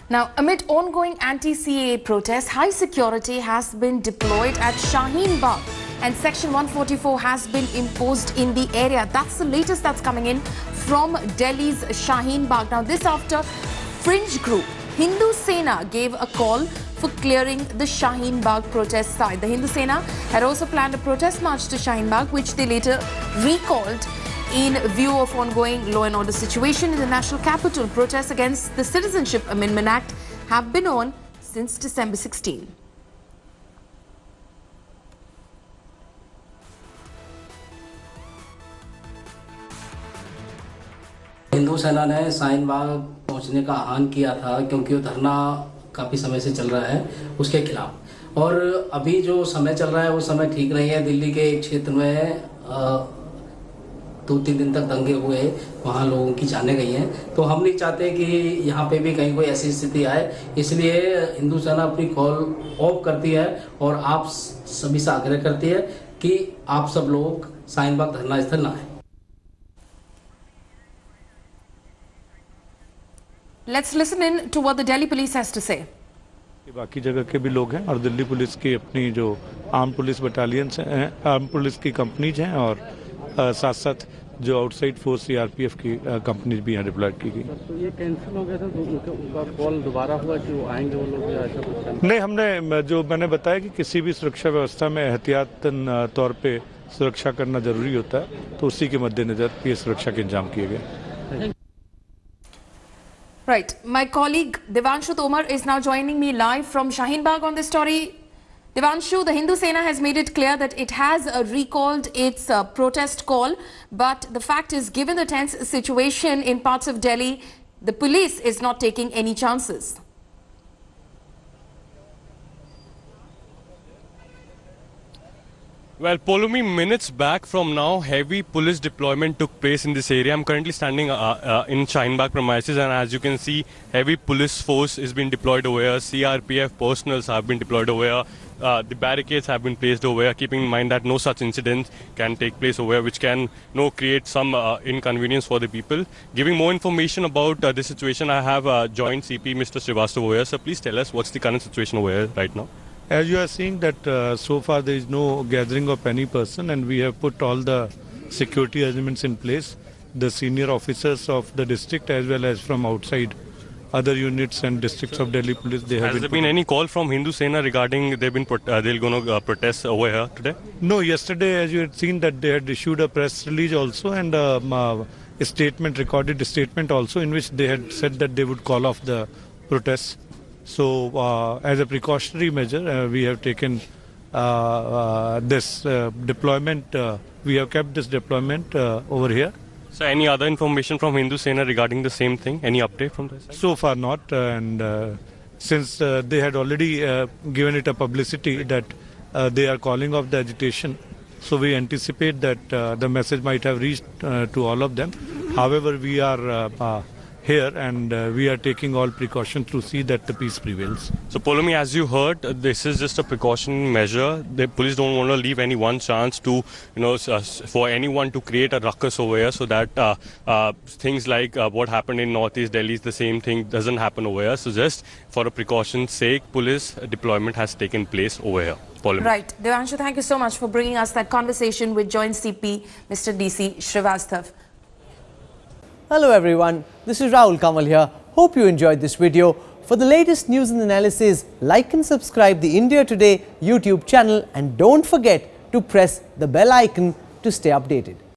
Now, amid ongoing anti-CAA protests, high security has been deployed at Shaheen Bagh and Section 144 has been imposed in the area. That's the latest that's coming in from Delhi's Shaheen Bagh. Now, this after fringe group Hindu Sena gave a call for clearing the Shaheen Bagh protest site. The Hindu Sena had also planned a protest march to Shaheen Bagh, which they later recalled in view of ongoing law and order situation in the national capital. Protests against the Citizenship Amendment Act have been on since December 16. Hindu सेना ने शाहीन बाग पहुंचने का आह्वान किया था क्योंकि वो धरना काफ़ी समय से चल रहा है उसके खिलाफ। और अभी जो समय चल रहा है वो समय ठीक नहीं है। दिल्ली के एक क्षेत्र में 2-3 दिन तक दंगे हुए, वहाँ लोगों की जानें गई हैं। तो हम नहीं चाहते कि यहाँ पे भी कहीं कोई ऐसी स्थिति आए, इसलिए हिंदू सेना अपनी कॉल ऑफ करती है और आप सभी से आग्रह करती है कि आप सब लोग शाहीन बाग धरना स्थल ना आए। Let's listen in to what the Delhi police has to say. बाकी जगह के भी लोग हैं और दिल्ली पुलिस की अपनी जो आर्म पुलिस बटालियंस हैं, आर्म पुलिस की कंपनीज हैं और साथ साथ जो आउटसाइड फोर्स सीआरपीएफ की कंपनीज भी यहाँ डिप्लॉयड की गई। तो ये कैंसिल हो गया था, तो उनका कॉल दोबारा हुआ कि वो आएंगे वो लोग या ऐसा कुछ? नहीं, हमने जो मैंने बताया कि किसी भी सुरक्षा व्यवस्था में एहतियातन तौर पे सुरक्षा करना जरूरी होता है, तो उसी के मद्देनजर ये सुरक्षा के इंतजाम किए गए। Right. My colleague Devanshu Tomar is now joining me live from Shaheen Bagh on this story. Devanshu, the Hindu Sena has made it clear that it has recalled its protest call. But the fact is, given the tense situation in parts of Delhi, the police is not taking any chances. Well, Poulomi, minutes back from now, heavy police deployment took place in this area. I'm currently standing in Shaheen Bagh premises, and as you can see, heavy police force is being deployed over here. CRPF personals have been deployed over here. The barricades have been placed over here, keeping in mind that no such incidents can take place over here, which can create some inconvenience for the people. Giving more information about this situation, I have joined CP Mr. Srivastava over here. So please tell us what's the current situation over here right now. As you are seeing that so far there is no gathering of any person, and we have put all the security arrangements in place. The senior officers of the district as well as from outside other units and districts of Delhi police, they have Has there been any call from Hindu Sena regarding they're going to protest over here today? No, yesterday as you had seen that they had issued a press release also and a statement, recorded statement also, in which they had said that they would call off the protests. So as a precautionary measure, we have taken this deployment, we have kept this deployment over here. So any other information from Hindu Sena regarding the same thing? Any update from this side? So far not, and since they had already given it a publicity that they are calling off the agitation, so we anticipate that the message might have reached to all of them. However, we are here and we are taking all precautions to see that the peace prevails. So Poulomi, as you heard, this is just a precaution measure. The police don't want to leave any one chance to, for anyone to create a ruckus over here, so that things like what happened in Northeast Delhi, the same thing doesn't happen over here. So just for a precaution's sake, police deployment has taken place over here. Poulomi. Right. Devanshu, thank you so much for bringing us that conversation with Joint CP Mr. DC Srivastava. Hello everyone, this is Rahul Kamal here. Hope you enjoyed this video. For the latest news and analysis, like and subscribe the India Today YouTube channel, and don't forget to press the bell icon to stay updated.